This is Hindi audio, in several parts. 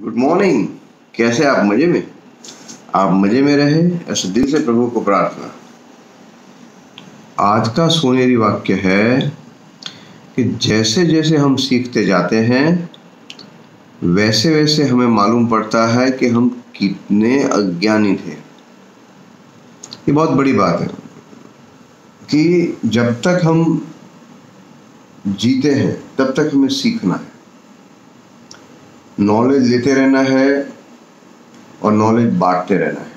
Good morning. कैसे आप मजे में? आप मजे में रहे ऐसे दिल से प्रभु को प्रार्थना। आज का सोनेरी वाक्य है कि जैसे जैसे हम सीखते जाते हैं वैसे वैसे हमें मालूम पड़ता है कि हम कितने अज्ञानी थे। ये बहुत बड़ी बात है कि जब तक हम जीते हैं तब तक हमें सीखना है, नॉलेज लेते रहना है और नॉलेज बांटते रहना है।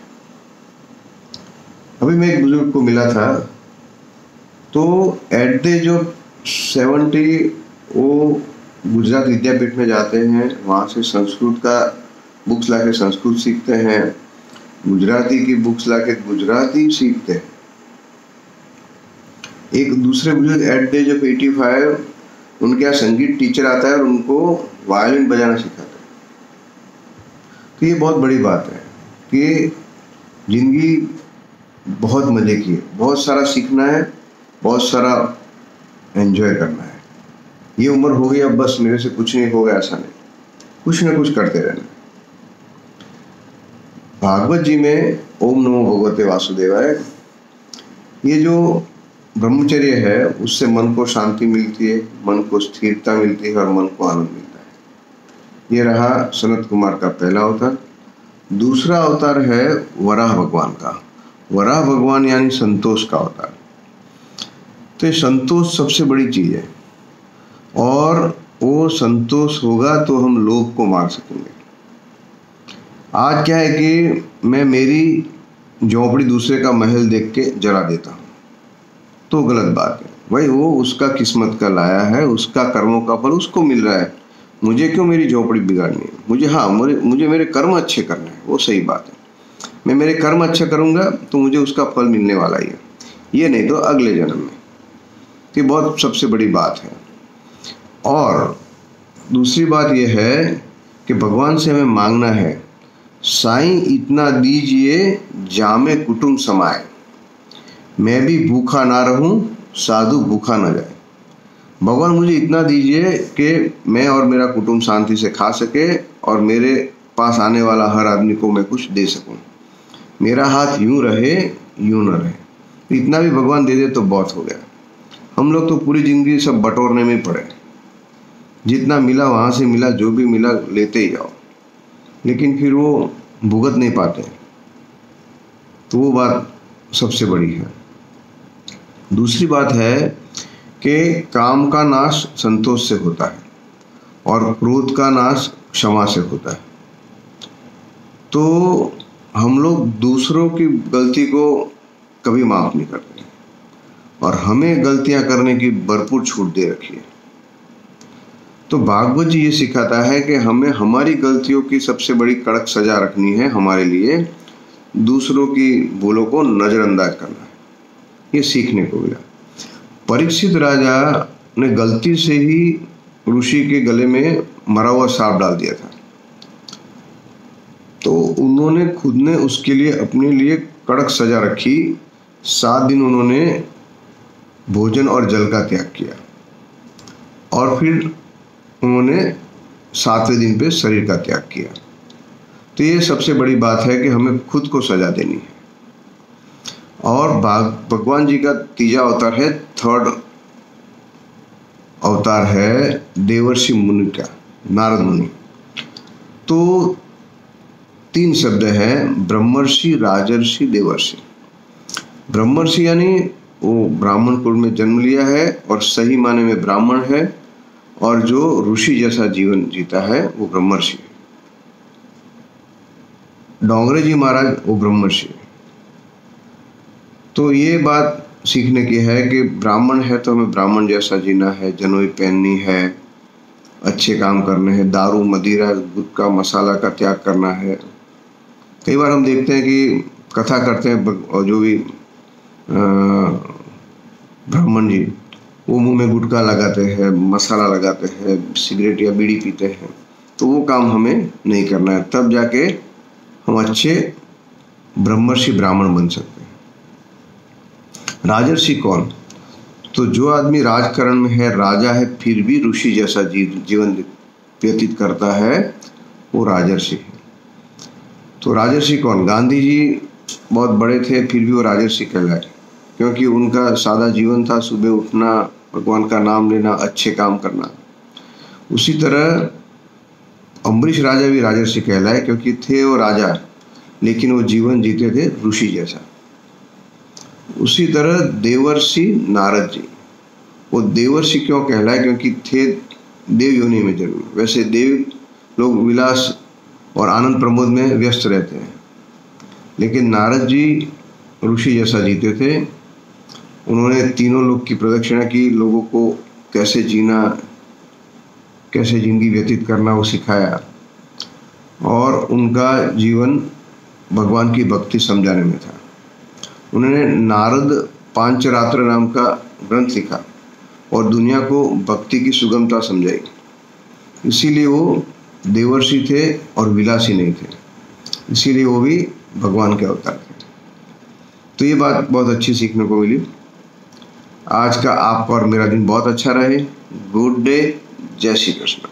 अभी मैं एक बुजुर्ग को मिला था तो एट द एज ऑफ 70 वो गुजरात विद्यापीठ में जाते हैं, वहाँ से संस्कृत का बुक्स लाके संस्कृत सीखते हैं, गुजराती की बुक्स लाके गुजराती सीखते हैं। एक दूसरे बुजुर्ग एट द एज ऑफ 85 उनके यहाँ संगीत टीचर आता है और उनको वायलिन बजाना सिखाता है। तो ये बहुत बड़ी बात है कि जिंदगी बहुत मजे की है, बहुत सारा सीखना है, बहुत सारा एंजॉय करना है। ये उम्र हो गई अब बस मेरे से कुछ नहीं होगा ऐसा नहीं, कुछ ना कुछ करते रहना। भागवत जी में ओम नमो भगवते वासुदेवाय, ये जो ब्रह्मचर्य है उससे मन को शांति मिलती है, मन को स्थिरता मिलती है और मन को आनंद मिलता है। ये रहा सनत कुमार का पहला अवतार। दूसरा अवतार है वराह भगवान का। वराह भगवान यानी संतोष का अवतार। तो ये संतोष सबसे बड़ी चीज है और वो संतोष होगा तो हम लोभ को मार सकेंगे। आज क्या है कि मैं मेरी झोंपड़ी दूसरे का महल देख के जला देता हूँ तो गलत बात है भाई। वो उसका किस्मत का लाया है, उसका कर्मों का फल उसको मिल रहा है, मुझे क्यों मेरी झोपड़ी बिगाड़नी है? मुझे मेरे कर्म अच्छे करने हैं, वो सही बात है। मैं मेरे कर्म अच्छे करूंगा तो मुझे उसका फल मिलने वाला ही है, ये नहीं तो अगले जन्म में। ये बहुत सबसे बड़ी बात है। और दूसरी बात यह है कि भगवान से हमें मांगना है, साईं इतना दीजिए जामे कुटुंब समाए, मैं भी भूखा ना रहूं साधु भूखा न जाए। भगवान मुझे इतना दीजिए कि मैं और मेरा कुटुंब शांति से खा सके और मेरे पास आने वाला हर आदमी को मैं कुछ दे सकूं, मेरा हाथ यूं रहे यूं न रहे। इतना भी भगवान दे दे तो बहुत हो गया। हम लोग तो पूरी जिंदगी सब बटोरने में पड़े, जितना मिला वहां से मिला, जो भी मिला लेते ही जाओ, लेकिन फिर वो भुगत नहीं पाते। तो वो बात सबसे बड़ी है। दूसरी बात है कि काम का नाश संतोष से होता है और क्रोध का नाश क्षमा से होता है। तो हम लोग दूसरों की गलती को कभी माफ नहीं करते और हमें गलतियां करने की भरपूर छूट दे रखी है। तो भागवत जी ये सिखाता है कि हमें हमारी गलतियों की सबसे बड़ी कड़क सजा रखनी है हमारे लिए, दूसरों की भूलों को नजरअंदाज करना है। ये सीखने को मिला। परीक्षित राजा ने गलती से ही ऋषि के गले में मरा हुआ सांप डाल दिया था, तो उन्होंने खुद ने उसके लिए अपने लिए कड़क सजा रखी। 7 दिन उन्होंने भोजन और जल का त्याग किया और फिर उन्होंने 7वें दिन पे शरीर का त्याग किया। तो ये सबसे बड़ी बात है कि हमें खुद को सजा देनी है। और भगवान जी का तीजा अवतार है, थर्ड अवतार है देवर्षि मुनि का, नारद मुनि। तो 3 शब्द हैं, ब्रह्मर्षि, राजर्षि, देवर्षि। ब्रह्मर्षि यानी वो ब्राह्मण कुल में जन्म लिया है और सही माने में ब्राह्मण है और जो ऋषि जैसा जीवन जीता है वो ब्रह्मर्षि है। डोंगरे जी महाराज वो ब्रह्मर्षि है। तो ये बात सीखने की है कि ब्राह्मण है तो हमें ब्राह्मण जैसा जीना है, जनोई पहननी है, अच्छे काम करने हैं, दारू मदिरा गुटखा मसाला का त्याग करना है। कई बार हम देखते हैं कि कथा करते हैं और जो भी ब्राह्मण जी वो मुंह में गुटखा लगाते हैं, मसाला लगाते हैं, सिगरेट या बीड़ी पीते हैं, तो वो काम हमें नहीं करना है। तब जाके हम अच्छे ब्रह्मर्षि ब्राह्मण बन सकते हैं। राजर्षि कौन? तो जो आदमी राजकरण में है, राजा है, फिर भी ऋषि जैसा जीवन व्यतीत करता है, वो राजर्षि है। तो राजर्षि कौन? गांधी जी बहुत बड़े थे, फिर भी वो राजर्षि कहलाए, क्योंकि उनका सादा जीवन था, सुबह उठना, भगवान का नाम लेना, अच्छे काम करना। उसी तरह अम्बरीश राजा भी राजर्षि कहलाए, क्योंकि थे वो राजा लेकिन वो जीवन जीते थे ऋषि जैसा। उसी तरह देवर्षि नारद जी, वो देवर्षि क्यों कहलाए? क्योंकि थे देव योनि में जन्मे। वैसे देव लोग विलास और आनंद प्रमोद में व्यस्त रहते हैं, लेकिन नारद जी ऋषि जैसा जीते थे। उन्होंने तीनों लोक की प्रदक्षिणा की, लोगों को कैसे जीना, कैसे जिंदगी व्यतीत करना वो सिखाया, और उनका जीवन भगवान की भक्ति समझाने में था। उन्होंने नारद पांचरात्र नाम का ग्रंथ लिखा और दुनिया को भक्ति की सुगमता समझाई। इसीलिए वो देवर्षि थे और विलासी नहीं थे, इसीलिए वो भी भगवान के अवतार थे। तो ये बात बहुत अच्छी सीखने को मिली। आज का आपका और मेरा दिन बहुत अच्छा रहे। गुड डे, जय श्री कृष्ण।